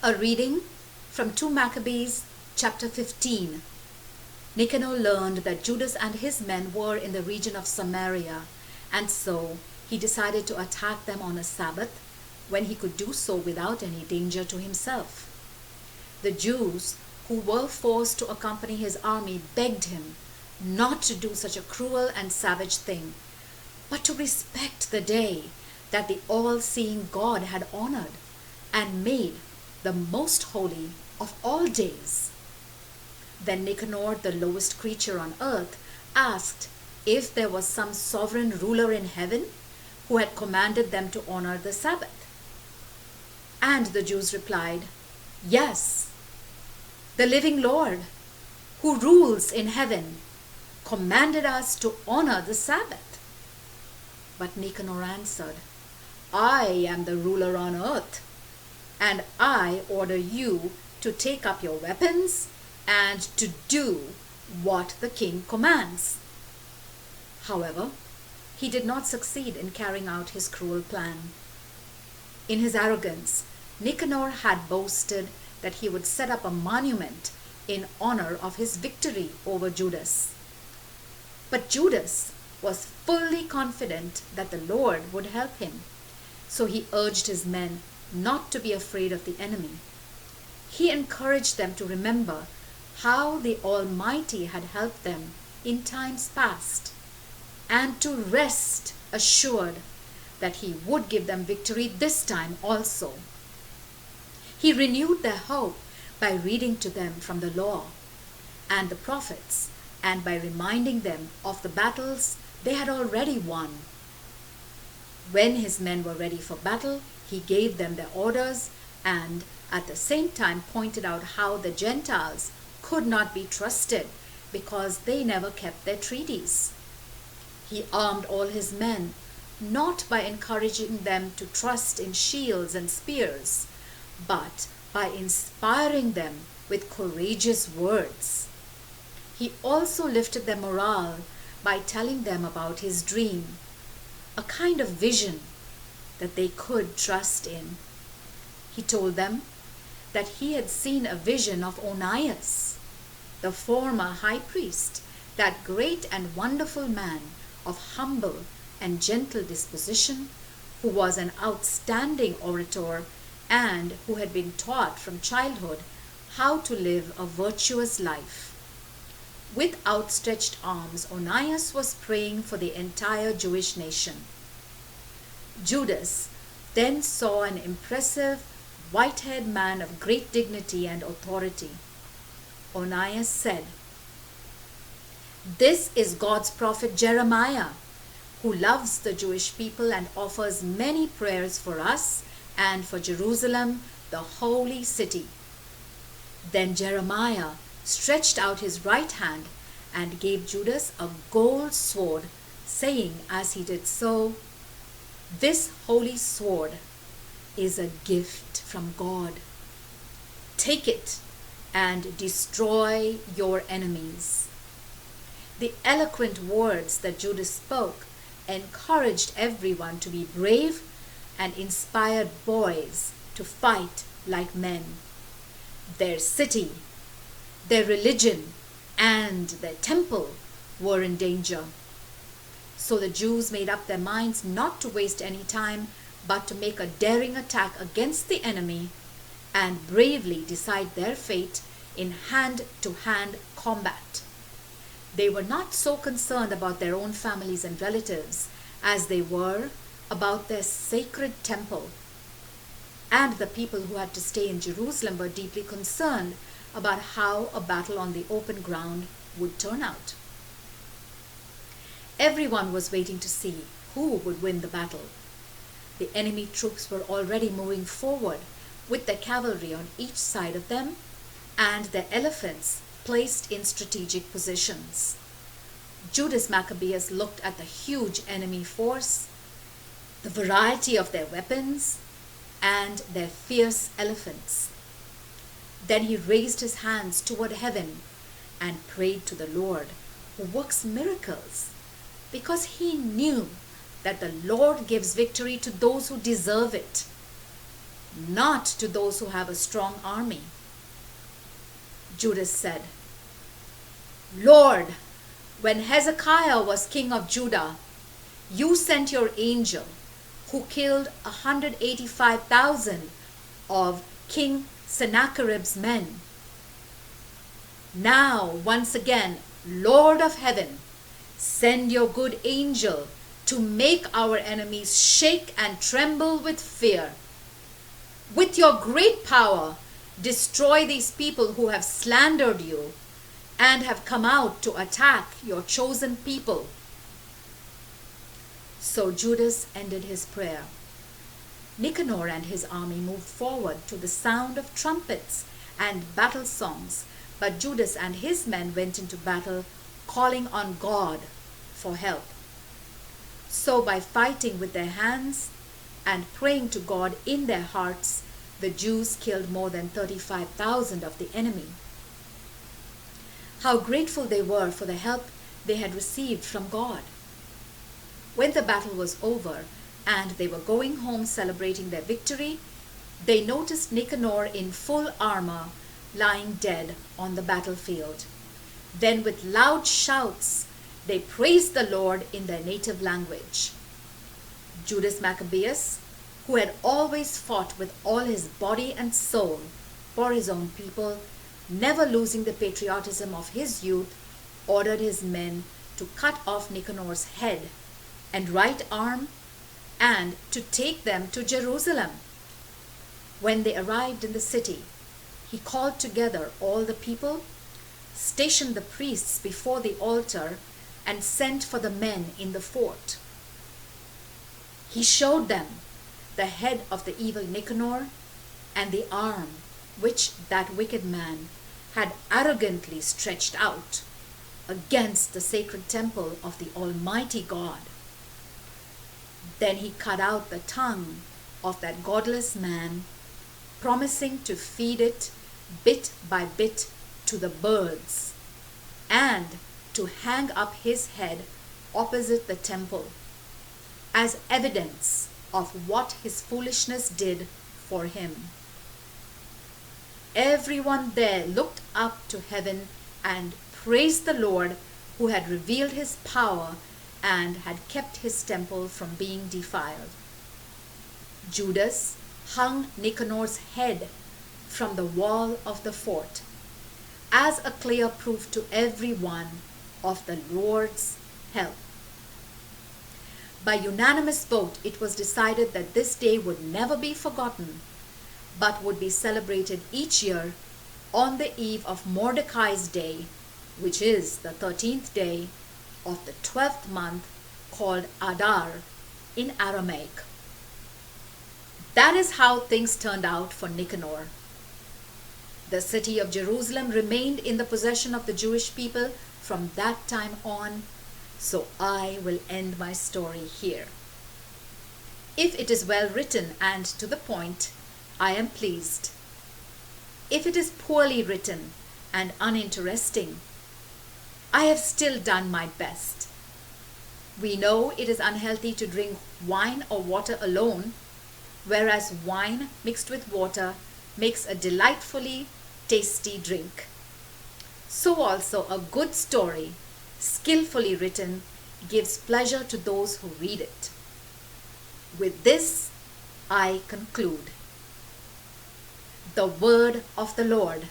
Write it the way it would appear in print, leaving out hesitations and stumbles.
A reading from 2 Maccabees chapter 15. Nicanor learned that Judas and his men were in the region of Samaria, and so he decided to attack them on a Sabbath when he could do so without any danger to himself. The Jews who were forced to accompany his army begged him not to do such a cruel and savage thing, but to respect the day that the all-seeing God had honored and made the most holy of all days. Then Nicanor, the lowest creature on earth, asked if there was some sovereign ruler in heaven who had commanded them to honor the Sabbath. And the Jews replied, "Yes, the living Lord, who rules in heaven, commanded us to honor the Sabbath." But Nicanor answered, "I am the ruler on earth, and I order you to take up your weapons and to do what the king commands." However, he did not succeed in carrying out his cruel plan. In his arrogance, Nicanor had boasted that he would set up a monument in honor of his victory over Judas. But Judas was fully confident that the Lord would help him, so he urged his men not to be afraid of the enemy. He encouraged them to remember how the Almighty had helped them in times past, and to rest assured that he would give them victory this time also. He renewed their hope by reading to them from the law and the prophets, and by reminding them of the battles they had already won. When his men were ready for battle, he gave them their orders and at the same time pointed out how the Gentiles could not be trusted because they never kept their treaties. He armed all his men, not by encouraging them to trust in shields and spears, but by inspiring them with courageous words. He also lifted their morale by telling them about his dream, a kind of vision that they could trust in. He told them that he had seen a vision of Onias, the former high priest, that great and wonderful man of humble and gentle disposition, who was an outstanding orator and who had been taught from childhood how to live a virtuous life. With outstretched arms, Onias was praying for the entire Jewish nation. Judas then saw an impressive, white-haired man of great dignity and authority. Onias said, "This is God's prophet Jeremiah, who loves the Jewish people and offers many prayers for us and for Jerusalem, the holy city." Then Jeremiah stretched out his right hand and gave Judas a gold sword, saying as he did so, "This holy sword is a gift from God. Take it and destroy your enemies." The eloquent words that Judas spoke encouraged everyone to be brave and inspired boys to fight like men. Their city, their religion, and their temple were in danger. So the Jews made up their minds not to waste any time, but to make a daring attack against the enemy and bravely decide their fate in hand-to-hand combat. They were not so concerned about their own families and relatives as they were about their sacred temple. And the people who had to stay in Jerusalem were deeply concerned about how a battle on the open ground would turn out. Everyone was waiting to see who would win the battle. The enemy troops were already moving forward with the cavalry on each side of them and their elephants placed in strategic positions. Judas Maccabeus looked at the huge enemy force, the variety of their weapons, and their fierce elephants. Then he raised his hands toward heaven and prayed to the Lord, who works miracles, because he knew that the Lord gives victory to those who deserve it. not to those who have a strong army." Judas said, "Lord, when Hezekiah was king of Judah, you sent your angel who killed 185,000 of King Sennacherib's men. Now, once again, Lord of heaven, send your good angel to make our enemies shake and tremble with fear. With your great power, destroy these people who have slandered you and have come out to attack your chosen people." So Judas ended his prayer. Nicanor and his army moved forward to the sound of trumpets and battle songs, but Judas and his men went into battle, calling on God for help. So by fighting with their hands and praying to God in their hearts, the Jews killed more than 35,000 of the enemy. How grateful they were for the help they had received from God. When the battle was over and they were going home celebrating their victory, they noticed Nicanor in full armor lying dead on the battlefield. Then with loud shouts, they praised the Lord in their native language. Judas Maccabeus, who had always fought with all his body and soul for his own people, never losing the patriotism of his youth, ordered his men to cut off Nicanor's head and right arm and to take them to Jerusalem. When they arrived in the city, he called together all the people, stationed the priests before the altar, and sent for the men in the fort. He showed them the head of the evil Nicanor and the arm which that wicked man had arrogantly stretched out against the sacred temple of the Almighty God. Then he cut out the tongue of that godless man, promising to feed it bit by bit to the birds, and to hang up his head opposite the temple, as evidence of what his foolishness did for him. Everyone there looked up to heaven and praised the Lord, who had revealed his power and had kept his temple from being defiled. Judas hung Nicanor's head from the wall of the fort as a clear proof to everyone of the Lord's help. By unanimous vote, it was decided that this day would never be forgotten, but would be celebrated each year on the eve of Mordecai's Day, which is the 13th day of the 12th month, called Adar in Aramaic. That is how things turned out for Nicanor. The city of Jerusalem remained in the possession of the Jewish people from that time on, so I will end my story here. If it is well written and to the point, I am pleased. If it is poorly written and uninteresting, I have still done my best. We know it is unhealthy to drink wine or water alone, whereas wine mixed with water makes a delightfully tasty drink. So also a good story, skillfully written, gives pleasure to those who read it. With this, I conclude. The word of the Lord.